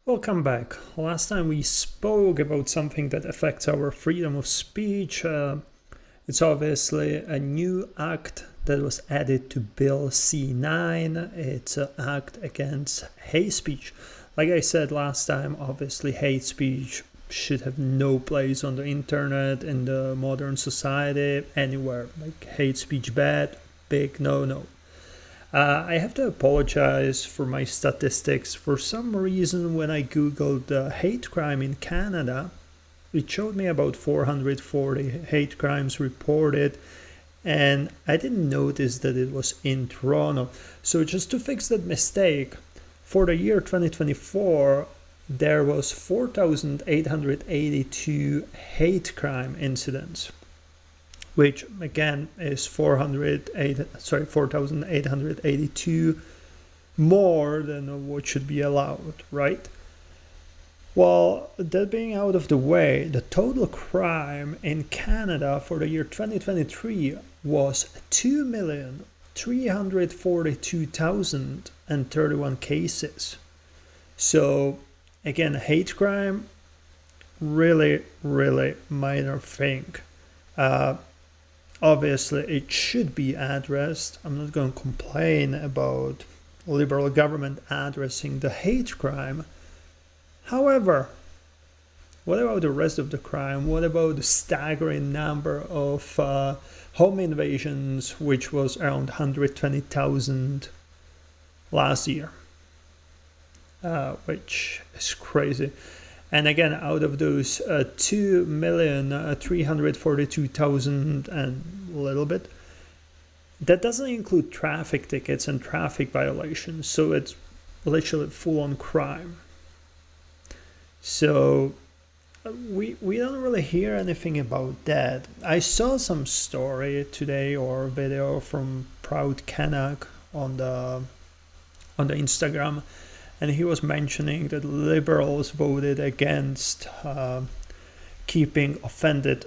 Welcome back. Last time we spoke about something that affects our freedom of speech. It's obviously a new act that was added to Bill C9. It's an act against hate speech. Like I said last time, obviously hate speech should have no place on the internet in the modern society, anywhere. Like hate speech bad, big no. I have to apologize for my statistics. For some reason, when I googled hate crime in Canada, it showed me about 440 hate crimes reported, and I didn't notice that it was in Toronto. So just to fix that mistake, for the year 2024, there was 4,882 hate crime incidents, which again is 4,882 more than what should be allowed, right? Well, that being out of the way, the total crime in Canada for the year 2023 was 2,342,031 cases. So again, hate crime, really minor thing. Obviously, it should be addressed. I'm not going to complain about Liberal government addressing the hate crime. However, what about the rest of the crime? What about the staggering number of home invasions, which was around 120,000 last year, which is crazy. And again, out of those 2,342,000 and a little bit, that doesn't include traffic tickets and traffic violations. So it's literally full-on crime. So we don't really hear anything about that. I saw some story today or video from Proud Canuck on the Instagram, and he was mentioning that Liberals voted against keeping offended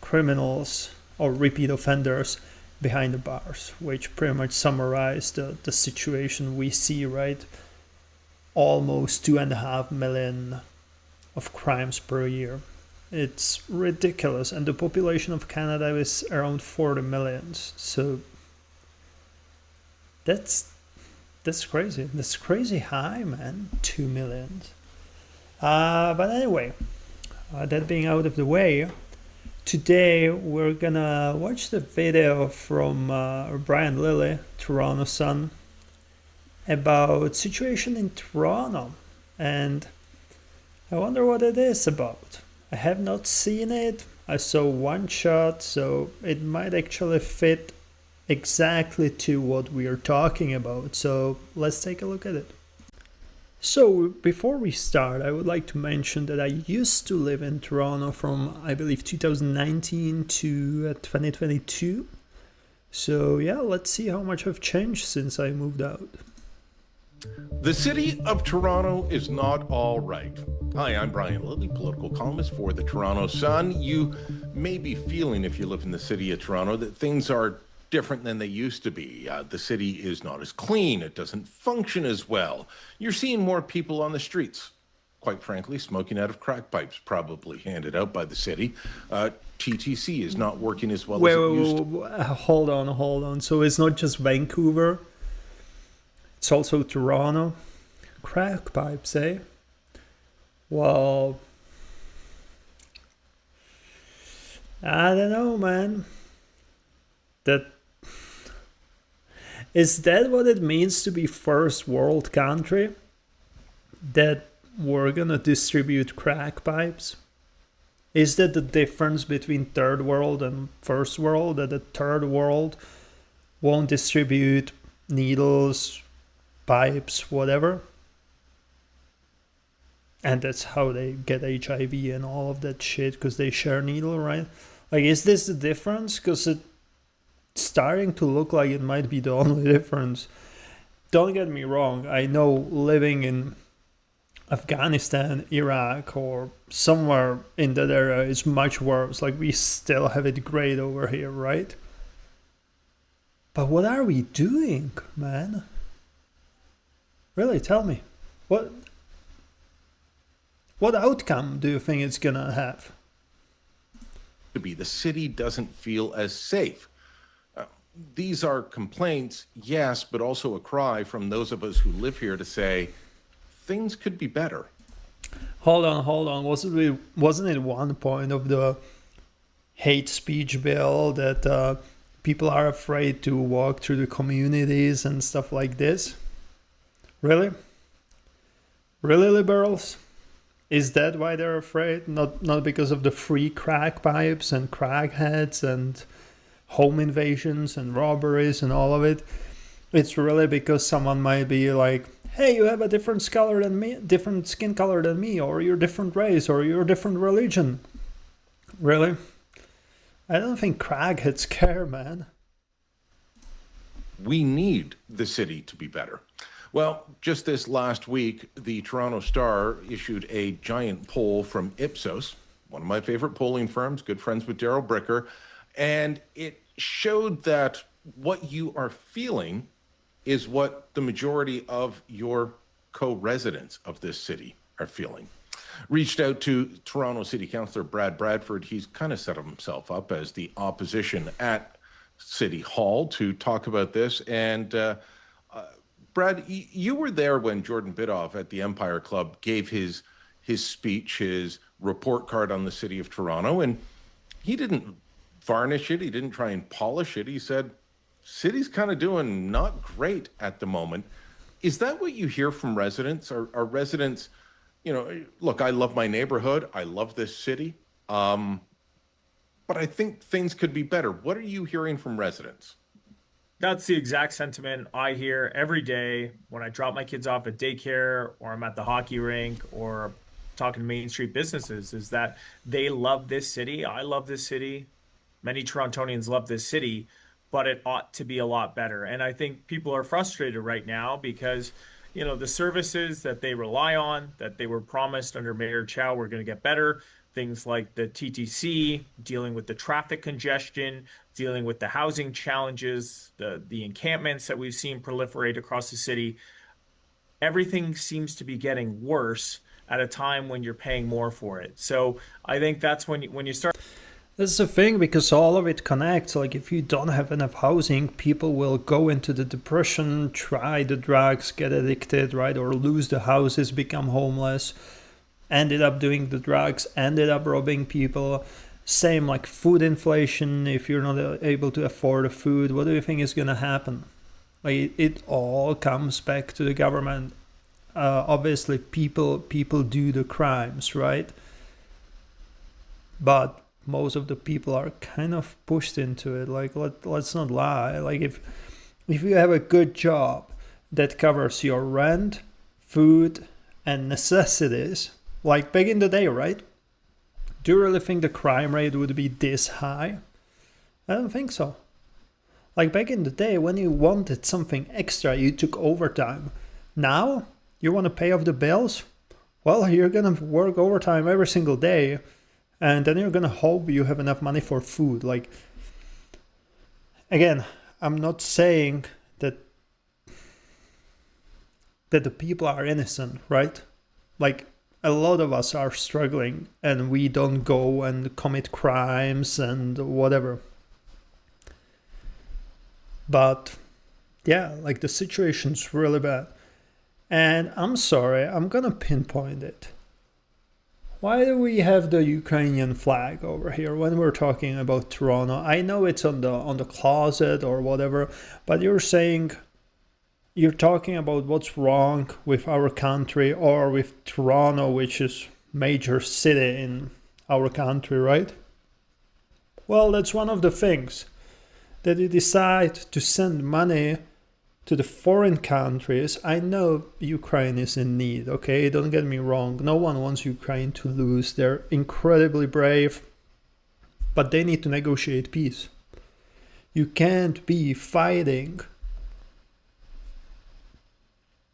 criminals or repeat offenders behind the bars, which pretty much summarized the situation we see, right? Almost 2.5 million of crimes per year. It's ridiculous, and the population of Canada is around 40 million. So that's crazy. That's crazy high, man. 2 million. But anyway, that being out of the way, today we're gonna watch the video from Brian Lilly, Toronto Sun, about situation in Toronto, and I wonder what it is about. I have not seen it. I saw one shot, so it might actually fit exactly to what we are talking about. So let's take a look at it. So before we start, I would like to mention that I used to live in Toronto from, I believe, 2019 to 2022. So yeah, let's see how much I've changed since I moved out. The city of Toronto is not all right. Hi, I'm Brian Lilly, political columnist for the Toronto Sun. You may be feeling, if you live in the city of Toronto, that things are different than they used to be. The city is not as clean. It doesn't function as well. You're seeing more people on the streets. Quite frankly, smoking out of crack pipes, probably handed out by the city. TTC is not working as well as it used to. Hold on. So it's not just Vancouver, it's also Toronto. Crack pipes, eh? Well, I don't know, man. Is that what it means to be first world country? That we're gonna distribute crack pipes? Is that the difference between third world and first world? That the third world won't distribute needles, pipes, whatever? And that's how they get HIV and all of that shit, because they share needle, right? Like, is this the difference? Because it's starting to look like it might be the only difference. Don't get me wrong, I know living in Afghanistan, Iraq, or somewhere in that area is much worse. Like, we still have it great over here, right? But what are we doing, man? Really, tell me. What What outcome do you think it's gonna have? To be the city doesn't feel as safe. These are complaints, yes, but also a cry from those of us who live here to say things could be better. Hold on. Wasn't it one point of the hate speech bill that people are afraid to walk through the communities and stuff like this? Really? Really, liberals? Is that why they're afraid? Not because of the free crack pipes and crackheads and home invasions and robberies and all of it. It's really because someone might be like, hey, you have a different skin color than me, or you're different race, or you're different religion. Really? I don't think crackheads care, man. We need the city to be better. Well, just this last week, the Toronto Star issued a giant poll from Ipsos, one of my favorite polling firms, good friends with Daryl Bricker, and it showed that what you are feeling is what the majority of your co-residents of this city are feeling. Reached out to Toronto City Councillor Brad Bradford. He's kind of set himself up as the opposition at City Hall to talk about this. And Brad, you were there when Jordan Bidoff at the Empire Club gave his speech, his report card on the city of Toronto, and he didn't varnish it. He didn't try and polish it. He said, city's kind of doing not great at the moment. Is that what you hear from residents? Are residents, look, I love my neighborhood. I love this city. But I think things could be better. What are you hearing from residents? That's the exact sentiment I hear every day when I drop my kids off at daycare or I'm at the hockey rink or talking to Main Street businesses, is that they love this city. I love this city. Many Torontonians love this city, but it ought to be a lot better. And I think people are frustrated right now because, the services that they rely on, that they were promised under Mayor Chow were going to get better. Things like the TTC, dealing with the traffic congestion, dealing with the housing challenges, the encampments that we've seen proliferate across the city. Everything seems to be getting worse at a time when you're paying more for it. So I think that's when you start. This is the thing, because all of it connects. Like, if you don't have enough housing, people will go into the depression, try the drugs, get addicted, right? Or lose the houses, become homeless, ended up doing the drugs, ended up robbing people. Same like food inflation. If you're not able to afford the food, what do you think is going to happen? Like, it all comes back to the government. Obviously, people do the crimes, right? But most of the people are kind of pushed into it. Like, let's not lie. Like, if you have a good job that covers your rent, food, and necessities, like back in the day, right? Do you really think the crime rate would be this high? I don't think so. Like, back in the day, when you wanted something extra, you took overtime. Now, you want to pay off the bills? Well, you're going to work overtime every single day. And then you're going to hope you have enough money for food. Like, again, I'm not saying that the people are innocent, right? Like, a lot of us are struggling and we don't go and commit crimes and whatever. But yeah, like, the situation's really bad. And I'm sorry, I'm going to pinpoint it. Why do we have the Ukrainian flag over here when we're talking about Toronto? I know it's on the closet or whatever, but you're talking about what's wrong with our country or with Toronto, which is major city in our country, right? Well, that's one of the things that you decide to send money to the foreign countries. I know Ukraine is in need, okay? Don't get me wrong. No one wants Ukraine to lose. They're incredibly brave, but they need to negotiate peace. You can't be fighting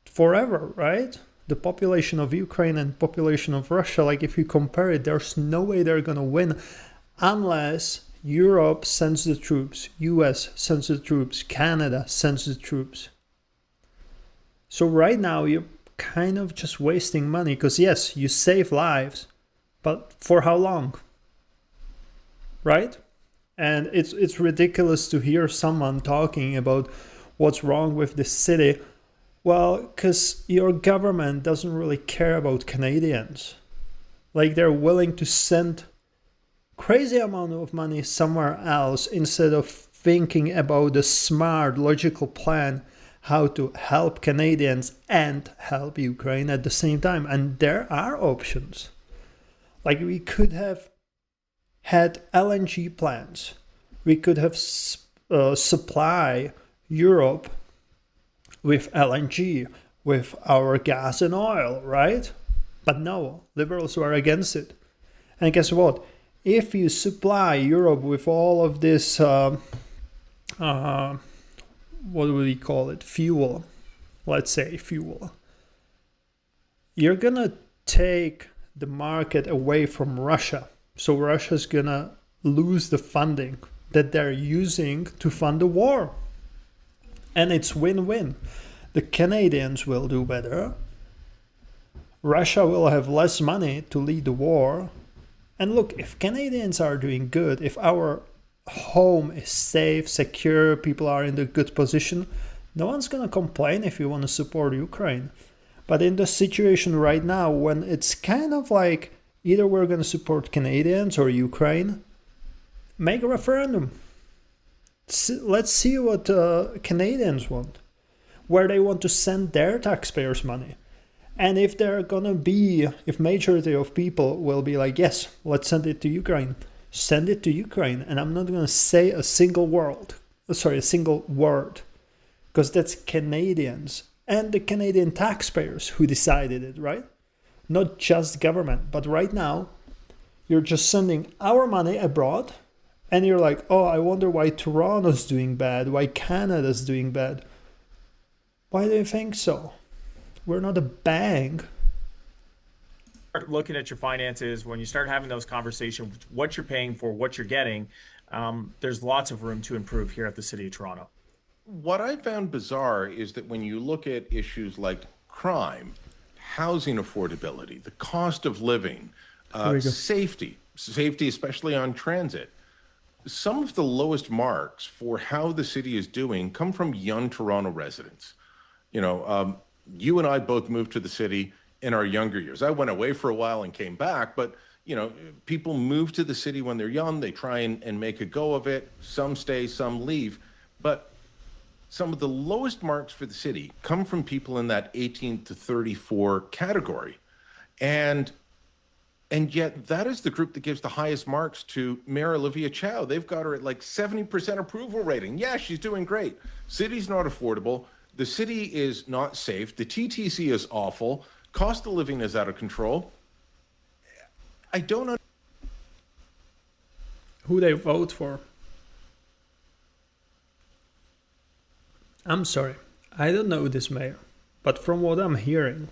forever, right? The population of Ukraine and population of Russia, like, if you compare it, there's no way they're gonna win unless Europe sends the troops, US sends the troops, Canada sends the troops. So right now you're kind of just wasting money, because yes, you save lives, but for how long? Right? And it's ridiculous to hear someone talking about what's wrong with the city. Well, because your government doesn't really care about Canadians. Like, they're willing to send crazy amount of money somewhere else instead of thinking about a smart, logical plan how to help Canadians and help Ukraine at the same time. And there are options. Like, we could have had LNG plants. We could have supply Europe with LNG, with our gas and oil, right? But no, liberals were against it. And guess what? If you supply Europe with all of this, what do we call it? Fuel. Let's say fuel. You're gonna take the market away from Russia. So Russia's gonna lose the funding that they're using to fund the war. And it's win-win. The Canadians will do better. Russia will have less money to lead the war. And look, if Canadians are doing good, if our home is safe, secure, people are in a good position, no one's going to complain if you want to support Ukraine. But in the situation right now, when it's kind of like either we're going to support Canadians or Ukraine, make a referendum. Let's see what Canadians want, where they want to send their taxpayers' money. And if if majority of people will be like, yes, let's send it to Ukraine, send it to Ukraine. And I'm not going to say a single word, because that's Canadians and the Canadian taxpayers who decided it, right? Not just government. But right now, you're just sending our money abroad. And you're like, oh, I wonder why Toronto's doing bad, why Canada's doing bad. Why do you think so? We're not a bank. Start looking at your finances, when you start having those conversations, what you're paying for, what you're getting, there's lots of room to improve here at the City of Toronto. What I found bizarre is that when you look at issues like crime, housing affordability, the cost of living, safety, especially on transit, some of the lowest marks for how the city is doing come from young Toronto residents. You and I both moved to the city in our younger years. I went away for a while and came back, but people move to the city when they're young. They try and make a go of it. Some stay, some leave. But some of the lowest marks for the city come from people in that 18 to 34 category. And yet that is the group that gives the highest marks to Mayor Olivia Chow. They've got her at like 70% approval rating. Yeah, she's doing great. City's not affordable. The city is not safe. The TTC is awful. Cost of living is out of control. I don't know who they vote for. I'm sorry, I don't know this mayor, but from what I'm hearing,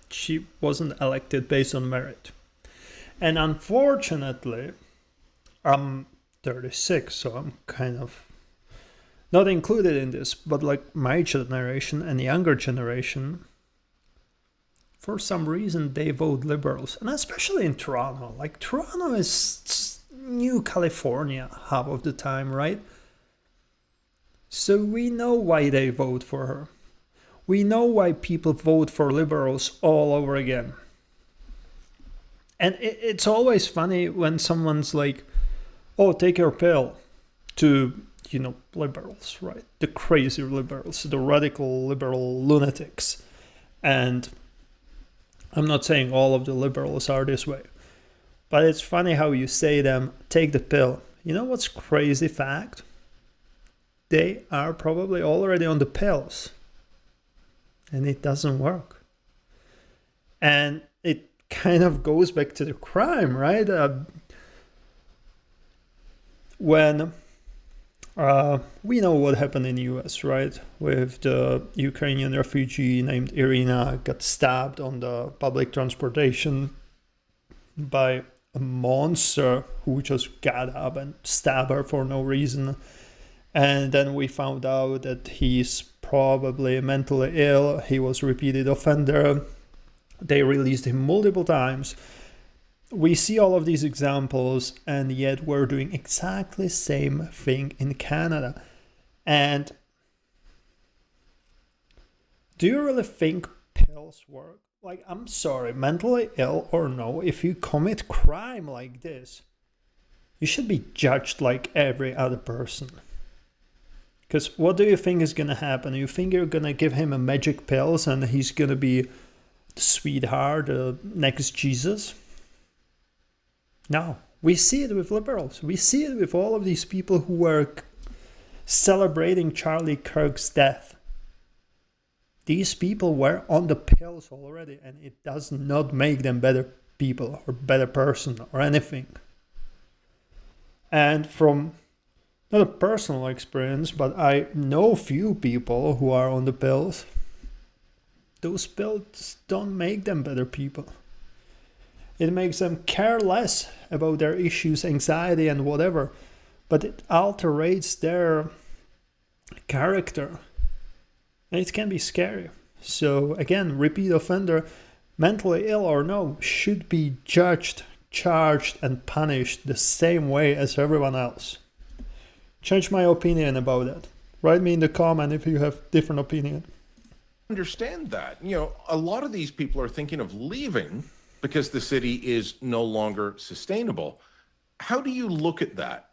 she wasn't elected based on merit. And unfortunately, I'm 36, so I'm kind of not included in this, but like my generation and younger generation, for some reason they vote liberals. And especially in Toronto. Like, Toronto is New California half of the time, right? So we know why they vote for her. We know why people vote for liberals all over again. And it's always funny when someone's like, oh, take your pill, to, liberals, right? The crazy liberals, the radical liberal lunatics. And I'm not saying all of the liberals are this way, but it's funny how you say them, take the pill. You know what's crazy fact? They are probably already on the pills. And it doesn't work. And it kind of goes back to the crime, right? When we know what happened in the US, right? With the Ukrainian refugee named Irina got stabbed on the public transportation by a monster who just got up and stabbed her for no reason. And then we found out that he's probably mentally ill. He was a repeated offender. They released him multiple times. We see all of these examples, and yet we're doing exactly the same thing in Canada. And do you really think pills work? Like, I'm sorry, mentally ill or no, if you commit crime like this, you should be judged like every other person. Because what do you think is going to happen? You think you're going to give him a magic pills and he's going to be the sweetheart, the next Jesus? No. We see it with liberals. We see it with all of these people who were celebrating Charlie Kirk's death. These people were on the pills already, and it does not make them better people or better person or anything. And from not a personal experience, but I know few people who are on the pills. Those pills don't make them better people. It makes them care less about their issues, anxiety and whatever, but it alters their character. And it can be scary. So again, repeat offender, mentally ill or no, should be judged, charged and punished the same way as everyone else. Change my opinion about that. Write me in the comment if you have different opinion. Understand that. A lot of these people are thinking of leaving because the city is no longer sustainable. How do you look at that?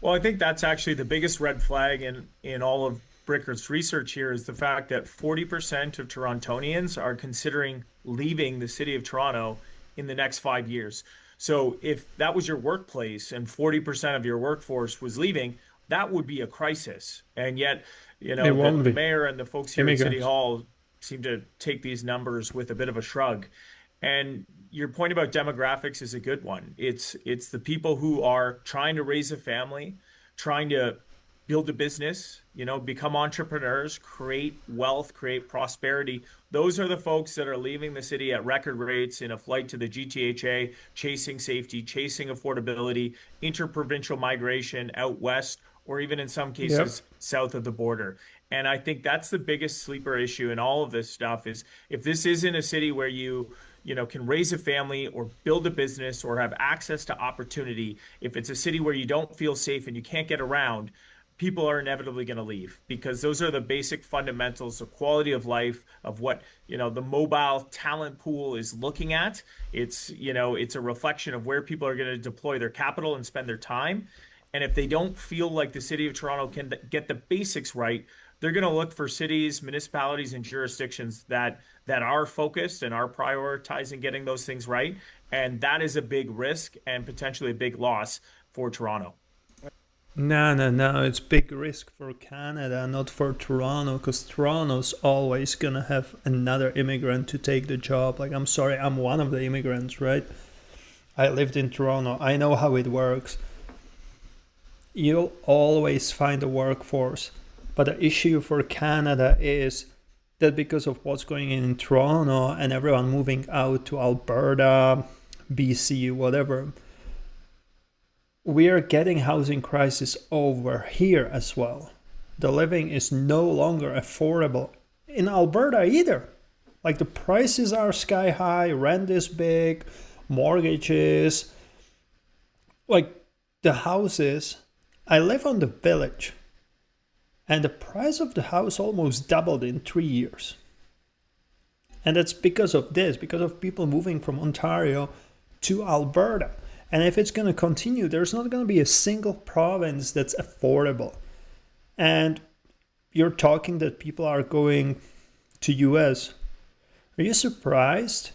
Well, I think that's actually the biggest red flag in all of Brickert's research here is the fact that 40% of Torontonians are considering leaving the city of Toronto in the next 5 years. So if that was your workplace and 40% of your workforce was leaving, that would be a crisis. And yet, the mayor and the folks here at City Hall seem to take these numbers with a bit of a shrug. And your point about demographics is a good one. It's the people who are trying to raise a family, trying to build a business, become entrepreneurs, create wealth, create prosperity. Those are the folks that are leaving the city at record rates in a flight to the GTHA, chasing safety, chasing affordability, interprovincial migration out west, or even in some cases south of the border. And I think that's the biggest sleeper issue in all of this stuff is if this isn't a city where you can raise a family or build a business or have access to opportunity, if it's a city where you don't feel safe and you can't get around, people are inevitably going to leave because those are the basic fundamentals of quality of life of what, the mobile talent pool is looking at. It's a reflection of where people are going to deploy their capital and spend their time. And if they don't feel like the city of Toronto can get the basics right, they're going to look for cities, municipalities, and jurisdictions that are focused and are prioritizing getting those things right. And that is a big risk and potentially a big loss for Toronto. No. It's big risk for Canada, not for Toronto, because Toronto's always going to have another immigrant to take the job. Like, I'm sorry, I'm one of the immigrants, right? I lived in Toronto. I know how it works. You'll always find a workforce. But the issue for Canada is that because of what's going on in Toronto and everyone moving out to Alberta, BC, whatever, we are getting housing crisis over here as well. The living is no longer affordable in Alberta either. Like the prices are sky high, rent is big, mortgages, like the houses. I live on the village and the price of the house almost doubled in 3 years. And that's because of this, because of people moving from Ontario to Alberta. And if it's going to continue, there's not going to be a single province that's affordable. And you're talking that people are going to US. Are you surprised?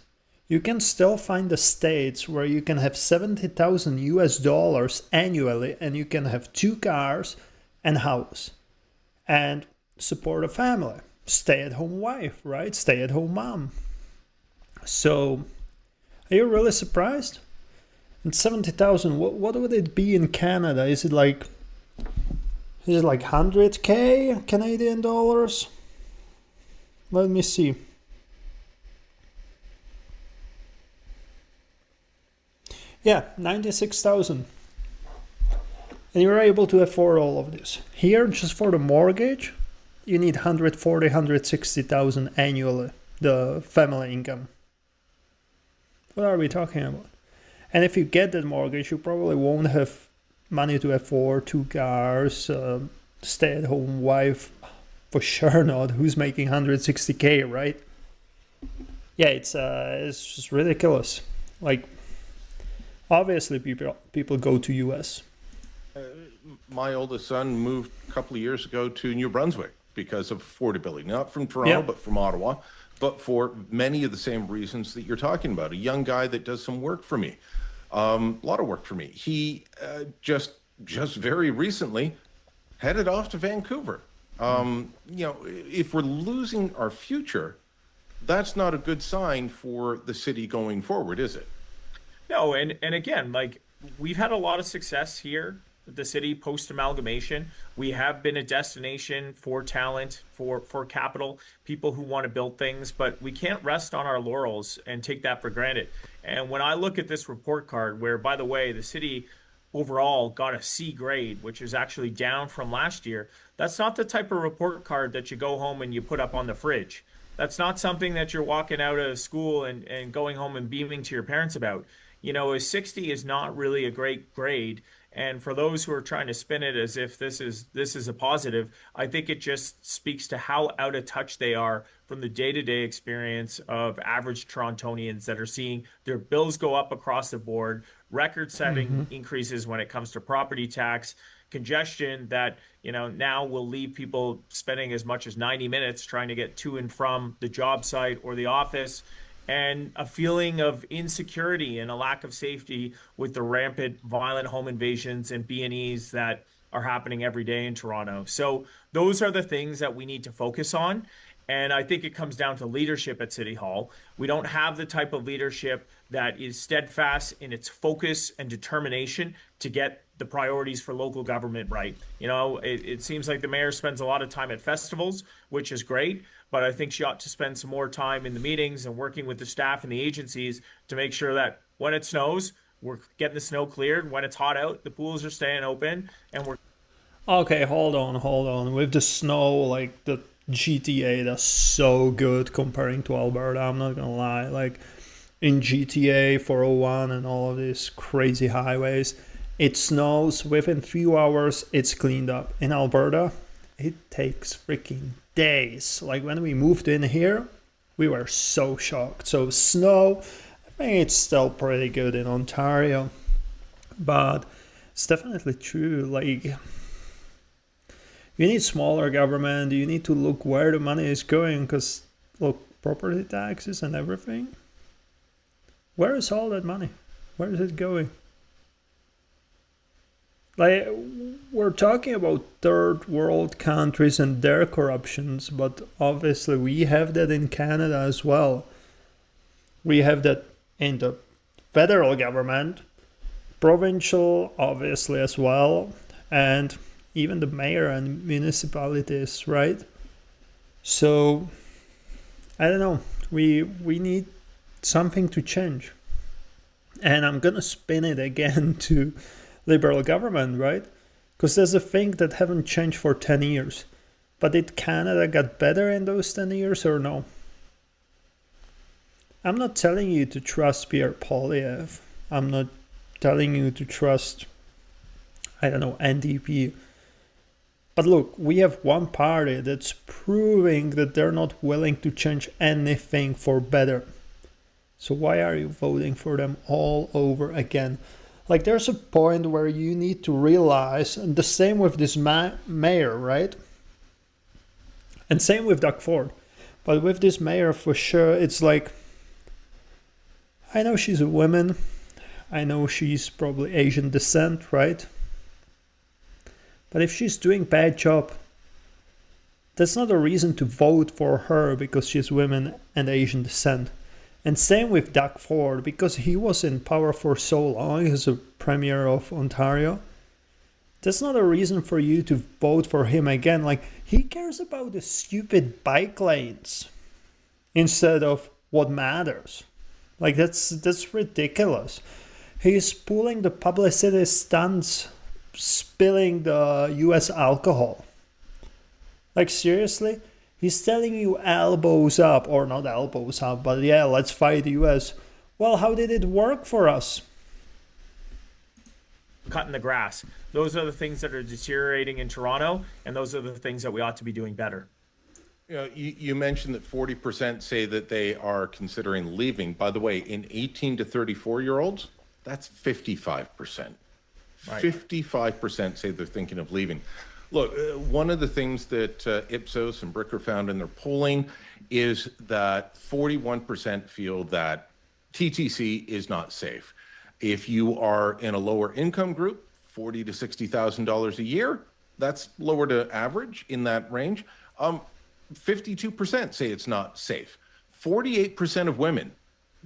You can still find the states where you can have $70,000 annually and you can have 2 cars and house and support a family. Stay-at-home wife, right? Stay-at-home mom. So, are you really surprised? And 70,000, what would it be in Canada? Is it like 100K Canadian dollars? Let me see. Yeah, 96,000. And you're able to afford all of this. Here, just for the mortgage, you need 140, 160,000 annually, the family income. What are we talking about? And if you get that mortgage, you probably won't have money to afford 2 cars, stay-at-home wife, for sure not, who's making 160K, right? Yeah, it's just ridiculous. Like, obviously people go to US. My oldest son moved a couple of years ago to New Brunswick because of affordability, not from Toronto, but from Ottawa, but for many of the same reasons that you're talking about. A young guy that does some work for me, a lot of work for me. He just very recently headed off to Vancouver. If we're losing our future, that's not a good sign for the city going forward, is it? No, and again, like we've had a lot of success here with the city post amalgamation. We have been a destination for talent, for capital, people who want to build things, but we can't rest on our laurels and take that for granted. And when I look at this report card, where by the way, the city overall got a C grade, which is actually down from last year, that's not the type of report card that you go home and you put up on the fridge. That's not something that you're walking out of school and going home and beaming to your parents about. You know, a 60 is not really a great grade. And for those who are trying to spin it as if this is a positive, I think it just speaks to how out of touch they are from the day-to-day experience of average Torontonians that are seeing their bills go up across the board, record-setting increases when it comes to property tax, congestion that, you know, now will leave people spending as much as 90 minutes trying to get to and from the job site or the office, and a feeling of insecurity and a lack of safety with the rampant violent home invasions and B&Es that are happening every day in Toronto. So those are the things that we need to focus on. And I think it comes down to leadership at City Hall. We don't have the type of leadership that is steadfast in its focus and determination to get the priorities for local government right. You know, it seems like the mayor spends a lot of time at festivals, which is great, but I think she ought to spend some more time in the meetings and working with the staff and the agencies to make sure that when it snows, we're getting the snow cleared. When it's hot out, the pools are staying open, and we're... Okay, hold on. With the snow, like the GTA, that's so good comparing to Alberta, I'm not gonna lie. Like in GTA 401 and all of these crazy highways, it snows within few hours, it's cleaned up. In Alberta, it takes freaking days. Like when we moved in here, we were so shocked. So snow, I think it's still pretty good in Ontario, but it's definitely true. Like you need smaller government. You need to look where the money is going, because look, property taxes and everything. Where is all that money? Where is it going? Like, we're talking about third world countries and their corruptions, but obviously we have that in Canada as well. We have that in the federal government, provincial obviously as well, and even the mayor and municipalities, right? So, I don't know, we need something to change. And I'm gonna spin it again to Liberal government, right? Because there's a thing that haven't changed for 10 years. But did Canada get better in those 10 years or no? I'm not telling you to trust Pierre Poilievre. I'm not telling you to trust, I don't know, NDP. But look, we have one party that's proving that they're not willing to change anything for better. So why are you voting for them all over again? Like, there's a point where you need to realize, and the same with this mayor, right? And same with Doug Ford. But with this mayor, for sure, it's like, I know she's a woman. I know she's probably Asian descent, right? But if she's doing bad job, that's not a reason to vote for her because she's women and Asian descent. And same with Doug Ford, because he was in power for so long as a premier of Ontario. That's not a reason for you to vote for him again. Like, he cares about the stupid bike lanes instead of what matters. Like, that's ridiculous. He's pulling the publicity stunts, spilling the US alcohol. Like, seriously? He's telling you elbows up, or not elbows up, but yeah, let's fight the US. Well, how did it work for us? Cutting the grass. Those are the things that are deteriorating in Toronto, and those are the things that we ought to be doing better. You mentioned that 40% say that they are considering leaving. By the way, in 18 to 34-year-olds, that's 55%. Right. 55% say they're thinking of leaving. Look, one of the things that Ipsos and Bricker found in their polling is that 41% feel that TTC is not safe. If you are in a lower income group, $40,000 to $60,000 a year, that's lower to average in that range. 52% say it's not safe. 48% of women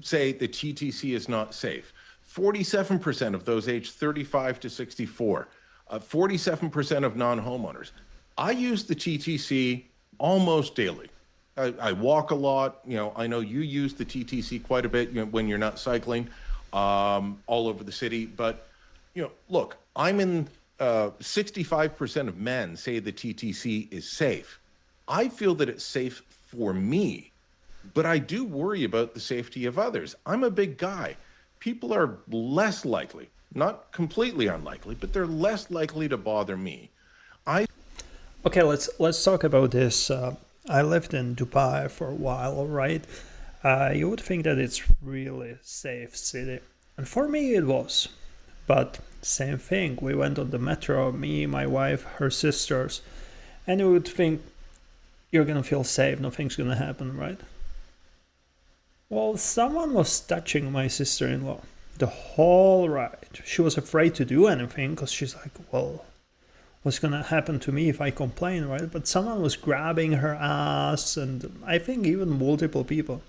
say the TTC is not safe. 47% of those aged 35 to 64. 47% of non-homeowners. I use the TTC almost daily. I walk a lot. I know you use the TTC quite a bit when you're not cycling all over the city. But, look, I'm in 65% of men say the TTC is safe. I feel that it's safe for me, but I do worry about the safety of others. I'm a big guy. People are less likely, not completely unlikely, but they're less likely to bother me. Okay, let's talk about this. I lived in Dubai for a while, right? You would think that it's really safe city, and for me it was. But same thing. We went on the metro, me, my wife, her sisters, and you would think you're gonna feel safe, nothing's gonna happen, right? Well, someone was touching my sister-in-law the whole ride. She was afraid to do anything because she's like, well, what's gonna happen to me if I complain, right? But someone was grabbing her ass, and I think even multiple people.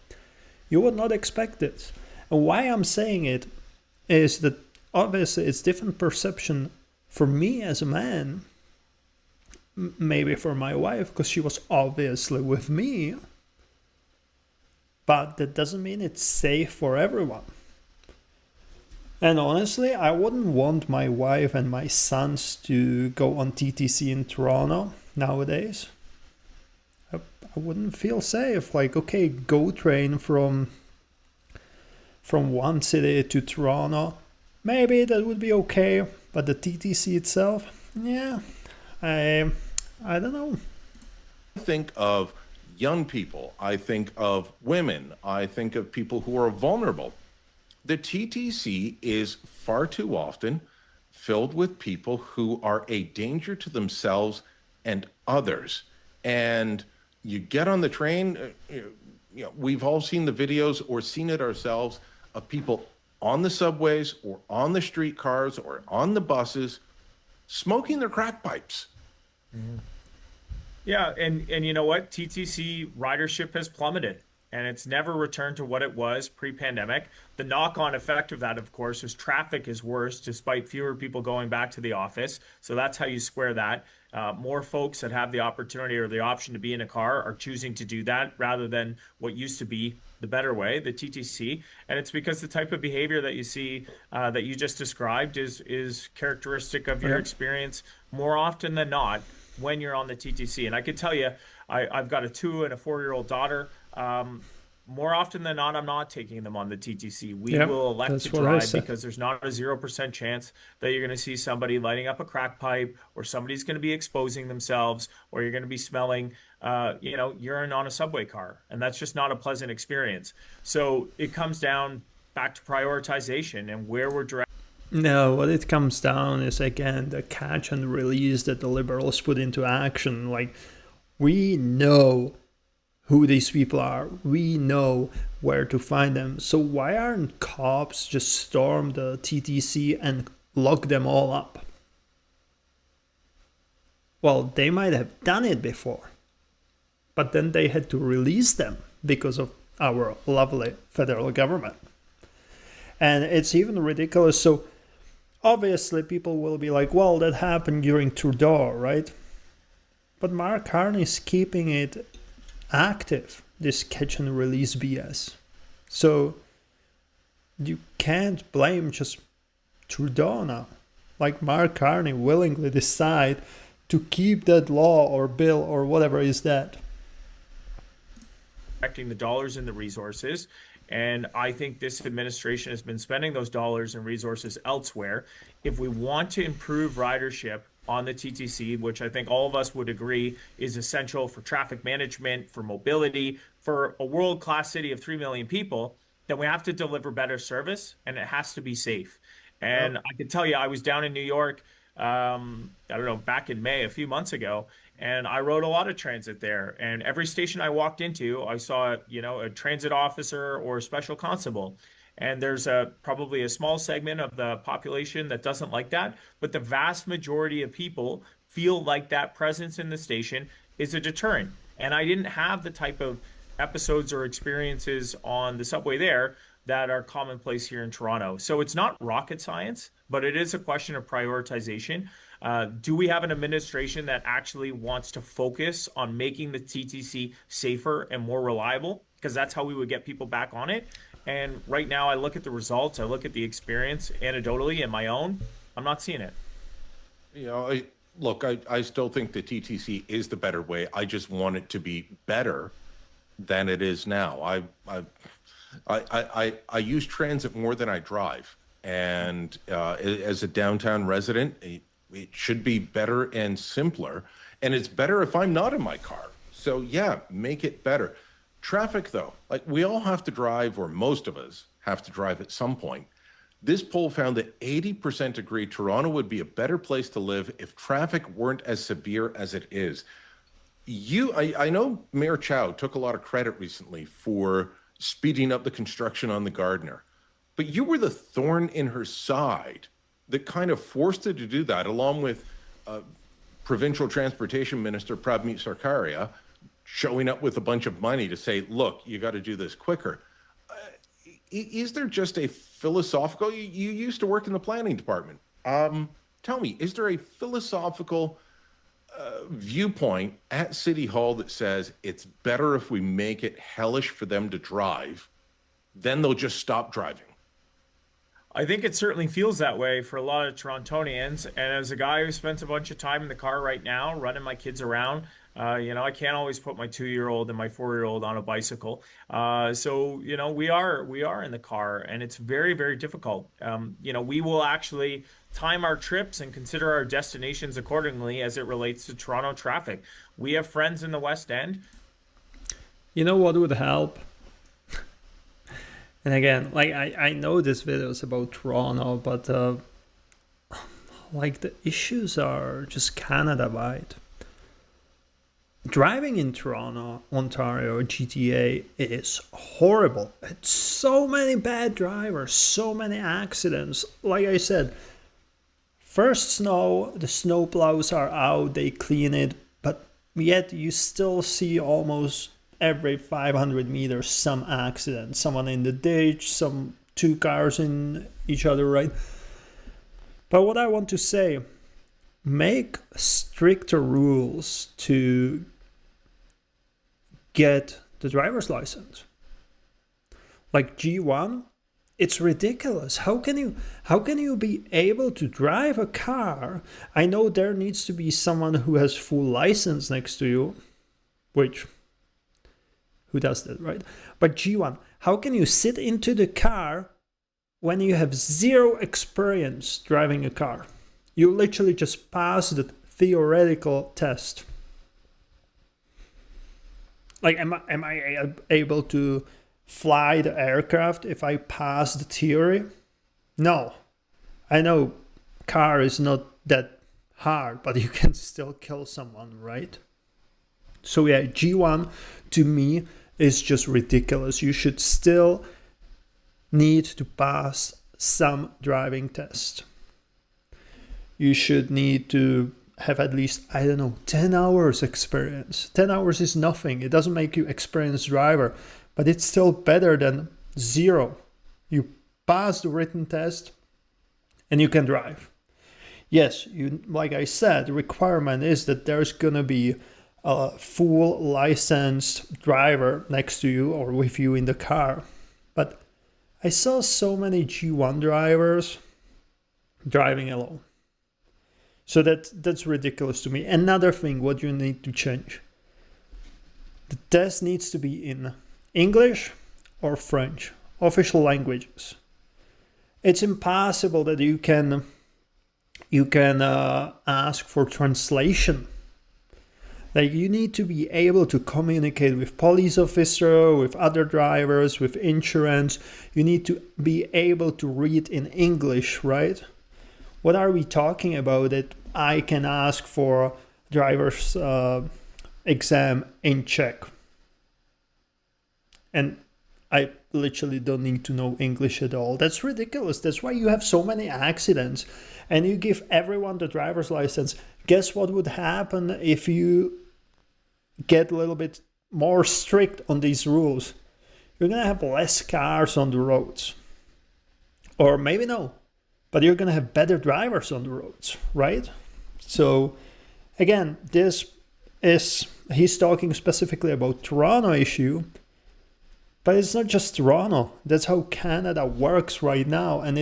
You would not expect it. And why I'm saying it is that obviously it's different perception for me as a man, maybe for my wife, because she was obviously with me. But that doesn't mean it's safe for everyone. And honestly, I wouldn't want my wife and my sons to go on TTC in Toronto nowadays. I wouldn't feel safe. Like, okay, go train from one city to Toronto. Maybe that would be okay, but the TTC itself, yeah, I don't know. I think of young people. I think of women. I think of people who are vulnerable. The TTC is far too often filled with people who are a danger to themselves and others. And you get on the train, we've all seen the videos or seen it ourselves of people on the subways or on the streetcars or on the buses smoking their crack pipes. Mm-hmm. Yeah, and you know what? TTC ridership has plummeted, and it's never returned to what it was pre-pandemic. The knock-on effect of that, of course, is traffic is worse despite fewer people going back to the office. So that's how you square that. More folks that have the opportunity or the option to be in a car are choosing to do that rather than what used to be the better way, the TTC. And it's because the type of behavior that you see that you just described is characteristic of your experience more often than not when you're on the TTC. And I can tell you, I've got a 2 and a 4-year-old daughter. More often than not, I'm not taking them on the TTC. We will elect to drive because there's not a 0% chance that you're going to see somebody lighting up a crack pipe, or somebody's going to be exposing themselves, or you're going to be smelling, urine on a subway car. And that's just not a pleasant experience. So it comes down back to prioritization and where we're directing. No, what it comes down is, again, the catch and release that the Liberals put into action. Like, we know who these people are. We know where to find them. So why aren't cops just storm the TTC and lock them all up? Well, they might have done it before, but then they had to release them because of our lovely federal government. And it's even ridiculous. So obviously people will be like, well, that happened during Trudeau, right? But Mark Carney's keeping it active, this catch and release BS. So you can't blame just Trudeau now. Like, Mark Carney willingly decide to keep that law or bill or whatever is that. Protecting the dollars and the resources. And I think this administration has been spending those dollars and resources elsewhere. If we want to improve ridership on the TTC, which I think all of us would agree is essential for traffic management, for mobility, for a world-class city of 3 million people, then we have to deliver better service and it has to be safe. And I can tell you, I was down in New York, I don't know, back in May, a few months ago, and I rode a lot of transit there. And every station I walked into, I saw, a transit officer or a special constable. And there's probably a small segment of the population that doesn't like that, but the vast majority of people feel like that presence in the station is a deterrent. And I didn't have the type of episodes or experiences on the subway there that are commonplace here in Toronto. So it's not rocket science, but it is a question of prioritization. Do we have an administration that actually wants to focus on making the TTC safer and more reliable? Because that's how we would get people back on it. And right now, I look at the results, I look at the experience anecdotally and my own. I'm not seeing it. I still think the TTC is the better way. I just want it to be better than it is now. I use transit more than I drive, and as a downtown resident, it should be better and simpler, and it's better if I'm not in my car. So yeah, make it better. Traffic, though, like we all have to drive, or most of us have to drive at some point. This poll found that 80% agree Toronto would be a better place to live if traffic weren't as severe as it is. I know Mayor Chow took a lot of credit recently for speeding up the construction on the Gardiner, but you were the thorn in her side that kind of forced her to do that, along with Provincial Transportation Minister Prabmeet Sarkaria showing up with a bunch of money to say, look, you got to do this quicker. Is there just a philosophical, you used to work in the planning department. Tell me, is there a philosophical viewpoint at City Hall that says it's better if we make it hellish for them to drive, then they'll just stop driving? I think it certainly feels that way for a lot of Torontonians. And as a guy who spends a bunch of time in the car right now, running my kids around, I can't always put my 2-year-old and my 4-year-old on a bicycle. So we are in the car, and it's very, very difficult. We will actually time our trips and consider our destinations accordingly as it relates to Toronto traffic. We have friends in the West End. You know what would help? And again, like I know this video is about Toronto, but like the issues are just Canada-wide. Driving in Toronto, Ontario, GTA is horrible. It's so many bad drivers, so many accidents. Like I said, first snow, the snow plows are out, they clean it, but yet you still see almost every 500 meters some accident. Someone in the ditch, some two cars in each other, right? But what I want to say, make stricter rules to get the driver's license. Like G1, it's ridiculous. How can you be able to drive a car? I know there needs to be someone who has full license next to you, which who does that, right? But G1, how can you sit into the car when you have zero experience driving a car? You literally just pass the theoretical test. Like, am I able to fly the aircraft if I pass the theory? No. I know car is not that hard, but you can still kill someone, right? So yeah, G1 to me is just ridiculous. You should still need to pass some driving test. You should need to have at least, 10 hours experience. 10 hours is nothing. It doesn't make you experienced driver, but it's still better than zero. You pass the written test and you can drive. Yes, like I said, the requirement is that there's gonna be a full licensed driver next to you or with you in the car. But I saw so many G1 drivers driving alone. So that's ridiculous to me. Another thing, what you need to change: the test needs to be in English or French, official languages. It's impossible that you can ask for translation. Like, you need to be able to communicate with police officer, with other drivers, with insurance. You need to be able to read in English, right? What are we talking about that I can ask for driver's exam in Czech? And I literally don't need to know English at all. That's ridiculous. That's why you have so many accidents. And you give everyone the driver's license. Guess what would happen if you get a little bit more strict on these rules? You're going to have less cars on the roads. Or maybe no, but you're going to have better drivers on the roads, right? So again, he's talking specifically about Toronto issue, but it's not just Toronto. That's how Canada works right now. And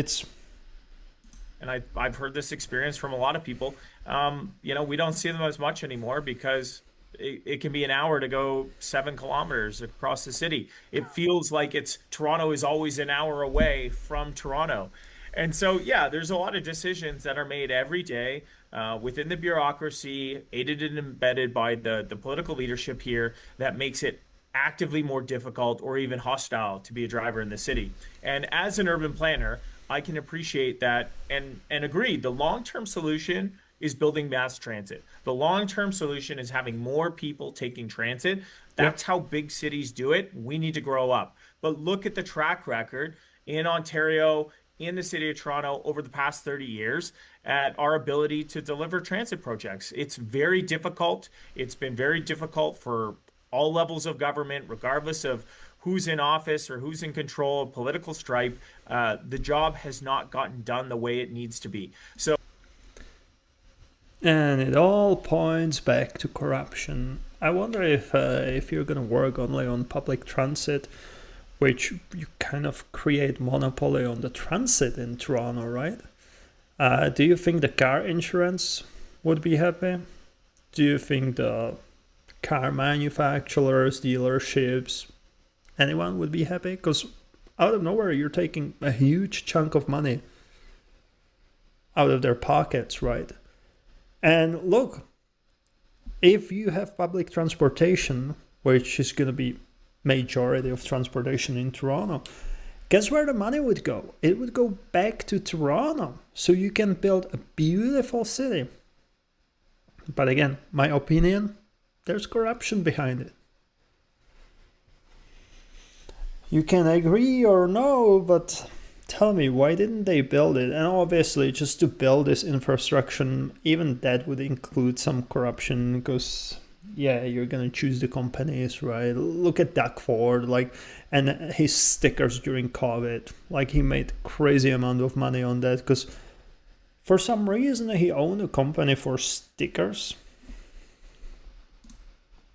I've heard this experience from a lot of people. We don't see them as much anymore because it can be an hour to go 7 kilometers across the city. It feels like Toronto is always an hour away from Toronto. And so, yeah, there's a lot of decisions that are made every day within the bureaucracy, aided and embedded by the political leadership here, that makes it actively more difficult or even hostile to be a driver in the city. And as an urban planner, I can appreciate that and agree. The long-term solution is building mass transit. The long-term solution is having more people taking transit. That's how big cities do it. We need to grow up. But look at the track record in Ontario, in the city of Toronto over the past 30 years at our ability to deliver transit projects. It's very difficult. It's been very difficult for all levels of government, regardless of who's in office or who's in control of political stripe. The job has not gotten done the way it needs to be. And it all points back to corruption. I wonder if you're gonna work only on public transit, which you kind of create monopoly on the transit in Toronto, right? Do you think the car insurance would be happy? Do you think the car manufacturers, dealerships, anyone would be happy? Because out of nowhere, you're taking a huge chunk of money out of their pockets, right? And look, if you have public transportation, which is going to be majority of transportation in Toronto, guess where the money would go? It would go back to Toronto, so you can build a beautiful city. But again, my opinion, there's corruption behind it. You can agree or no, but tell me, why didn't they build it? And obviously, just to build this infrastructure, even that would include some corruption, because yeah, you're gonna choose the companies, right? Look at Doug Ford, and his stickers during COVID. Like, he made crazy amount of money on that because for some reason he owned a company for stickers.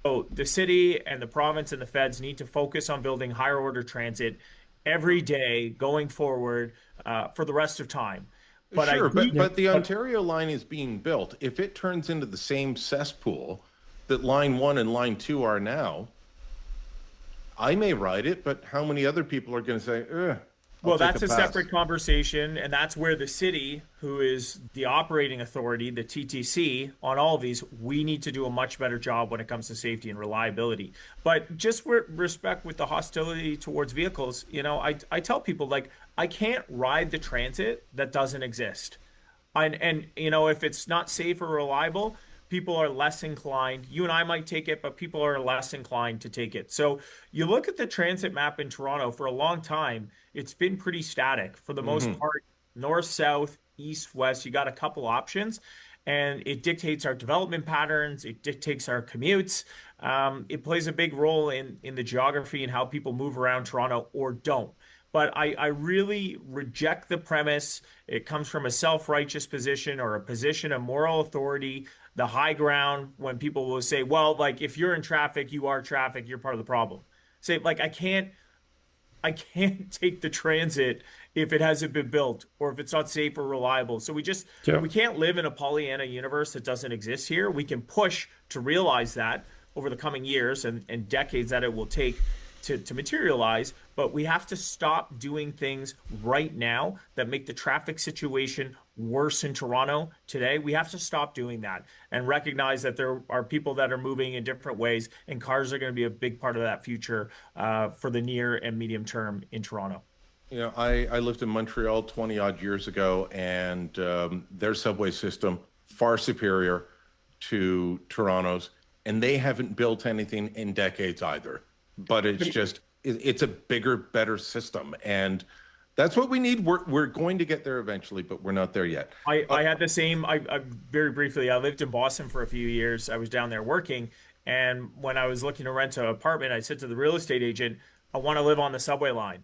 So the city and the province and the feds need to focus on building higher order transit every day going forward for the rest of time. But sure, but the Ontario line is being built. If it turns into the same cesspool that line 1 and line 2 are now, I may ride it, but how many other people are going to say, well, that's a separate conversation, and that's where the city, who is the operating authority, the TTC, on all of these, we need to do a much better job when it comes to safety and reliability. But just with respect with the hostility towards vehicles, I tell people, I can't ride the transit that doesn't exist. And if it's not safe or reliable, people are less inclined. You and I might take it, but people are less inclined to take it. So you look at the transit map in Toronto for a long time, it's been pretty static for the most part. North, south, east, west, you got a couple options, and it dictates our development patterns. It dictates our commutes. It plays a big role in the geography and how people move around Toronto or don't. But I really reject the premise. It comes from a self-righteous position or a position of moral authority, the high ground, when people will say, well, if you're in traffic, you are traffic, you're part of the problem. Say, I can't take the transit if it hasn't been built or if it's not safe or reliable. So Yeah. we can't live in a Pollyanna universe that doesn't exist here. We can push to realize that over the coming years and decades that it will take to materialize, but we have to stop doing things right now that make the traffic situation worse in Toronto today. We have to stop doing that and recognize that there are people that are moving in different ways, and cars are going to be a big part of that future for the near and medium term in Toronto. I lived in Montreal 20 odd years ago, and their subway system far superior to Toronto's, and they haven't built anything in decades either. But it's a bigger, better system, and that's what we need. We're going to get there eventually, but we're not there yet. I had the same. I very briefly. I lived in Boston for a few years. I was down there working, and when I was looking to rent an apartment, I said to the real estate agent, "I want to live on the subway line,"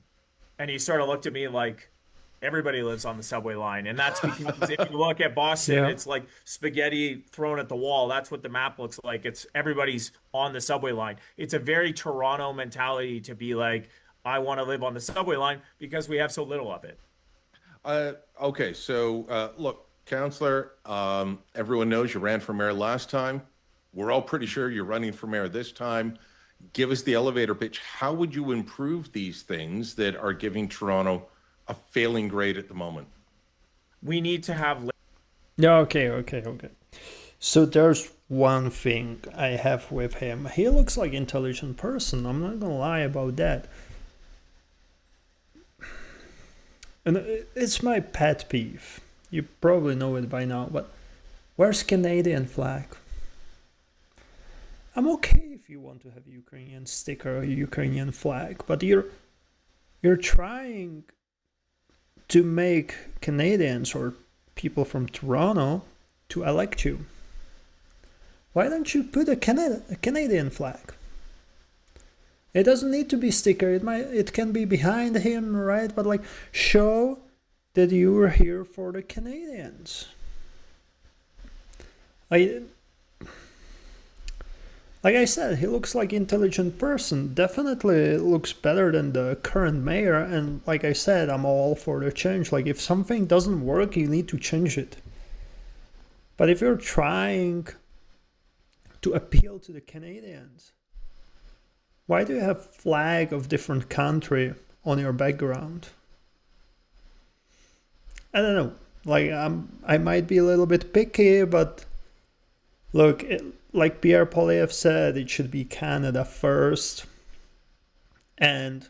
and he sort of looked at me like, everybody lives on the subway line. And that's because if you look at Boston, Yeah. it's like spaghetti thrown at the wall. That's what the map looks like. It's everybody's on the subway line. It's a very Toronto mentality to be like, I want to live on the subway line because we have so little of it. Okay, so look, Counselor, everyone knows you ran for mayor last time. We're all pretty sure you're running for mayor this time. Give us the elevator pitch. How would you improve these things that are giving Toronto a failing grade at the moment? We need to have Yeah, okay. So there's one thing I have with him. He looks like an intelligent person. I'm not gonna lie about that. And it's my pet peeve. You probably know it by now, but where's Canadian flag? I'm okay if you want to have Ukrainian sticker or Ukrainian flag, but you're trying to make Canadians or people from Toronto to elect you. Why don't you put a Canadian flag? It doesn't need to be sticker. It can be behind him, right? But like, show that you were here for the Canadians. Like I said, he looks like an intelligent person. Definitely looks better than the current mayor. And like I said, I'm all for the change. Like if something doesn't work, you need to change it. But if you're trying to appeal to the Canadians, why do you have flag of different country on your background? I don't know. Like I might be a little bit picky, but look, like Pierre Poilievre said, it should be Canada first. And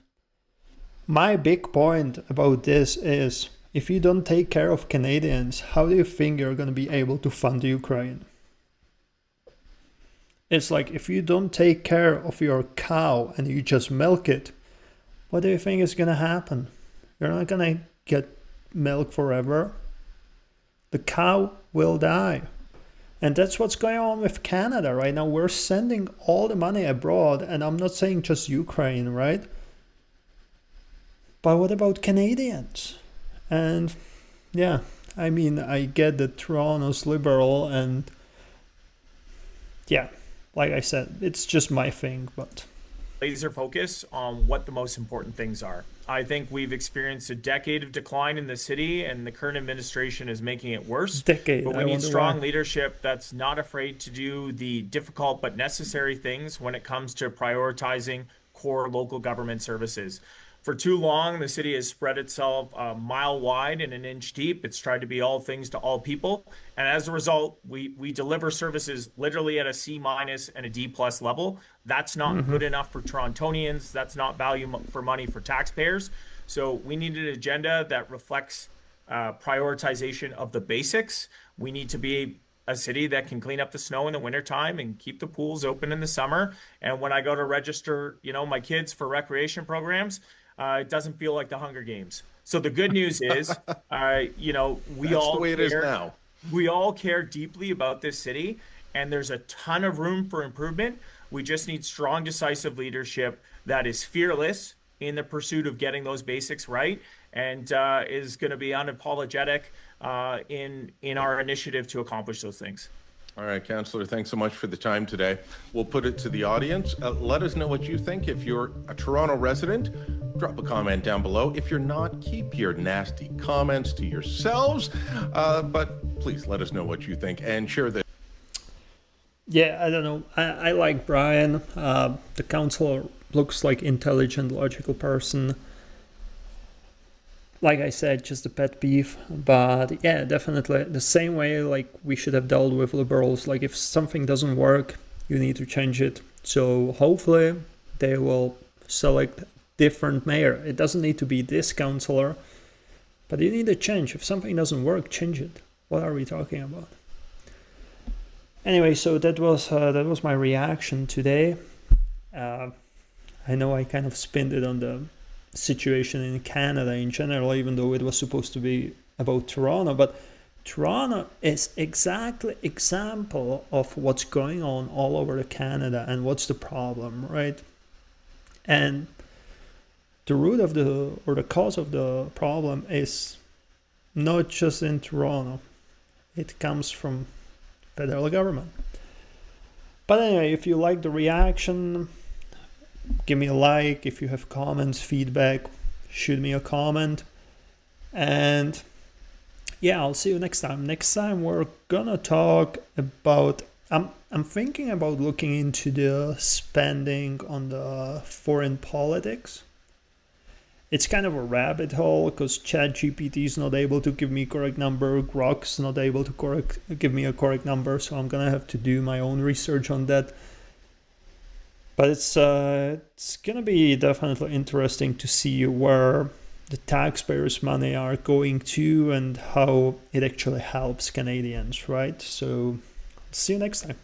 my big point about this is, if you don't take care of Canadians, how do you think you're going to be able to fund Ukraine? It's like, if you don't take care of your cow and you just milk it, what do you think is going to happen? You're not going to get milk forever. The cow will die. And that's what's going on with Canada right now. We're sending all the money abroad, and I'm not saying just Ukraine, right? But what about Canadians? And yeah, I mean, I get that Toronto's liberal, and yeah, like I said, it's just my thing, but laser focus on what the most important things are. I think we've experienced a decade of decline in the city, and the current administration is making it worse. decade. But I we need wonder strong why. leadership that's not afraid to do the difficult but necessary things when it comes to prioritizing core local government services. For too long, the city has spread itself a mile wide and an inch deep. It's tried to be all things to all people. And as a result, we deliver services literally at a C minus and a D plus level. That's not good enough for Torontonians. That's not value for money for taxpayers. So we need an agenda that reflects prioritization of the basics. We need to be a city that can clean up the snow in the wintertime and keep the pools open in the summer. And when I go to register, my kids for recreation programs, it doesn't feel like the Hunger Games. So the good news is, we That's all the way it is now. we all care deeply about this city, and there's a ton of room for improvement. We just need strong, decisive leadership that is fearless in the pursuit of getting those basics right, and is going to be unapologetic in our initiative to accomplish those things. All right, Councillor, thanks so much for the time today. We'll put it to the audience. Let us know what you think. If you're a Toronto resident, drop a comment down below. If you're not, keep your nasty comments to yourselves. But please let us know what you think and share this. Yeah, I don't know. I like Brian. The councillor looks like intelligent, logical person. Like I said, just a pet peeve. But yeah, definitely the same way like we should have dealt with liberals. Like if something doesn't work, you need to change it. So hopefully they will select different mayor. It doesn't need to be this councillor, but you need to change. If something doesn't work, change it. What are we talking about? Anyway, so that was my reaction today. I know I kind of spinned it on the situation in Canada in general, even though it was supposed to be about Toronto, but Toronto is exactly example of what's going on all over Canada and what's the problem, right? And the root of the cause of the problem is not just in Toronto. It comes from federal government. But anyway, if you like the reaction, give me a like. If you have comments, feedback, shoot me a comment. And yeah, I'll see you next time. Next time we're gonna talk about I'm thinking about looking into the spending on the foreign politics. It's kind of a rabbit hole because ChatGPT is not able to give me correct number, Grok's not able to give me a correct number, so I'm gonna have to do my own research on that. But it's gonna be definitely interesting to see where the taxpayers' money are going to and how it actually helps Canadians, right? So see you next time.